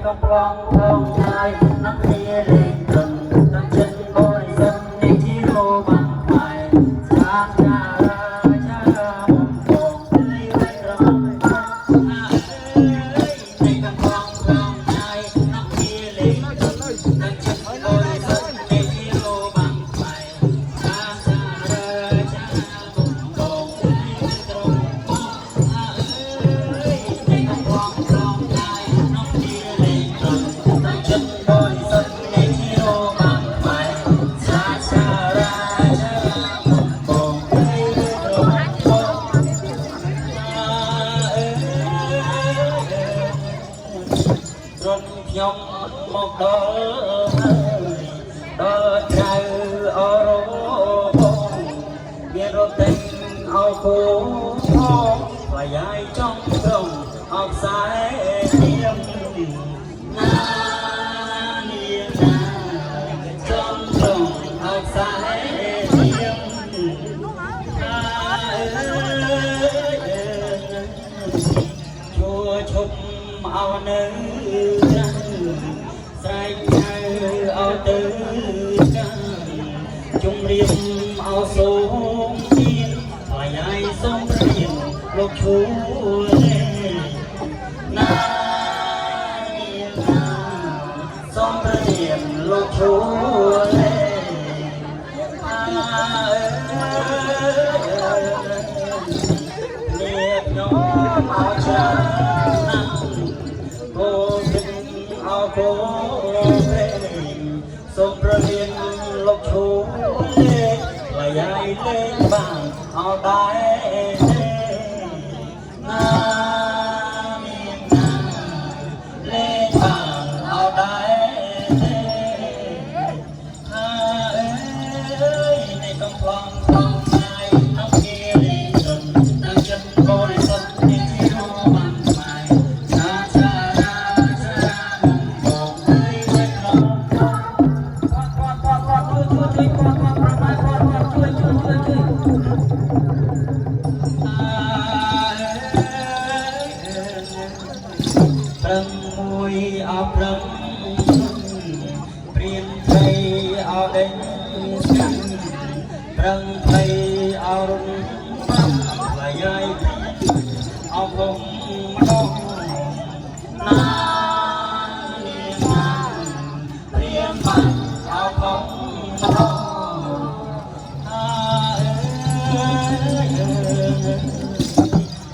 កំឡងផងហើយនឹងគ្នាលេងត្រឹមនឹងចិត្តបរិសុទ្ធនៃជីវបានផ្លែសាចារាចាបំពងទីវិញរំនៃកំឡងផងហើយនឹងគ្នាលេងត្រឹមនឹងចិត្តបរិសុទ្ធនៃជីវបានផ្លែសាចារាចាបំពងទីវិញរំនៃកំឡងផងហើយនឹងគ្នាលេងចិត្តបរិសុទ្ធនៃជីវបានផ្លែសាសារាចាបំពងព្រៃរំរត់ខ្ញុំមកដល់ចៅអរបងមានរត់តែងអោគូផងផ្លាយចំត្រង់អបខ្សែទៀមណាឈប់เอาនៅស្រែកហៅเอาទៅជុំរៀបเอาសូមទៀនថ្លៃឲ្យសូមរៀបលោកឈូណាសូមរៀបលោកឈូសូមប្រមានលោកឈូលេងថ្លៃឲ្យលេងបានអោដែរណាមានណាលេងបានអោដែរអើយនៃកំឡងផងហើយនៅគេលេងនឹងចិត្តបរិសុទ្ធនៃជីវបានស្មាយសាសារាចាបំពងព្រៃវិញរំប្រឹងមួយអោប្រឹងព្រៀនព្រៃអោដេញស្កាំប្រឹងព្រៃអោរុនថ្លៃឲ្យអោវងម្ដងណាព្រៀនបានអោវងម្ដង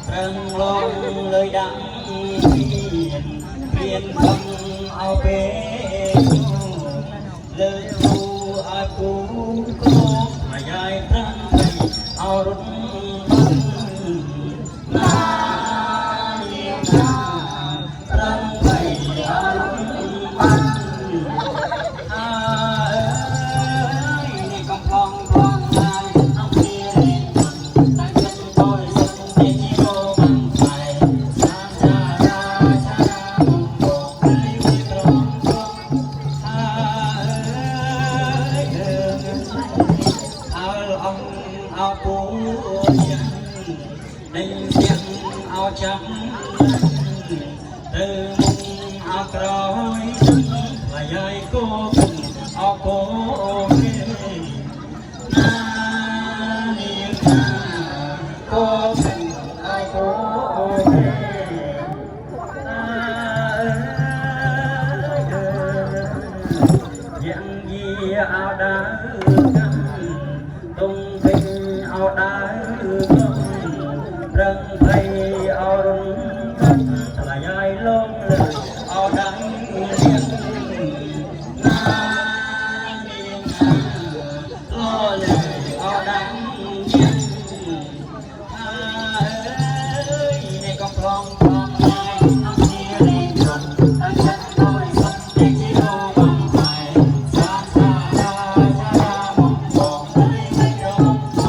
ប្រឹងឡងលើដាក់ព្រៀនកំเอาពេលលើគូឲ្យគូគោអាយ៉ៃប្រឹងเอาរត់ណានាងណាប្រឹងเอาរត់បានអើយនេះកំឡងផងហើយអស់គ្នាលេងតែចិត្តបរិសុទ្ធនៃជីវបានផ្លែសាសារាចាបំពងព្រៃវិញរំអើយអង្គអោពូយ៉ាងដេញទាំងអោចាំទៅអោក្រោយថ្លៃឲ្យគោអោគោណានាងណាគោអោគោយ៉ាងយាអោដើទុំវិញអោដើប្រឹងព្រៃអោរុនថ្លៃឲ្យលងលើអោដៃនាងណានាងណាអោលើអោដៃនាងអើយនៃកំឡងផងហើយអស់គ្នាលេងត្រង់តែចិត្តបរិសុទ្ធនៃជីវបានផ្លែសាសារាចាបំពងព្រៃវិញរំព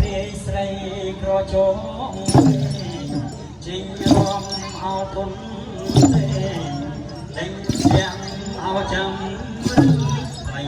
្រាយស្រីក្រជងជីងរំអោទុនទេដេញទាំងអោចាំថ្លៃ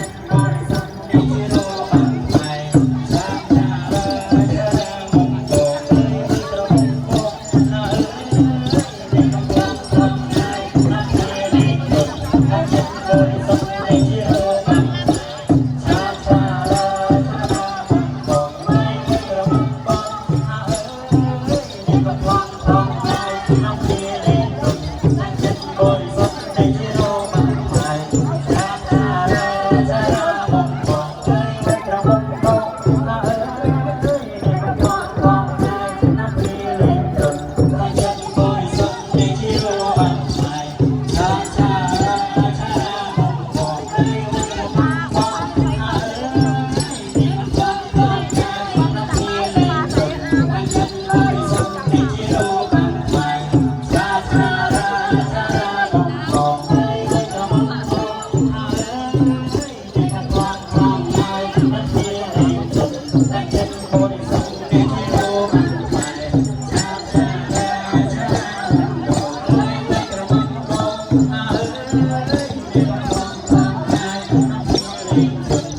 Hãy subscribe cho kênh Ghiền Mì Gõ để không bỏ lỡ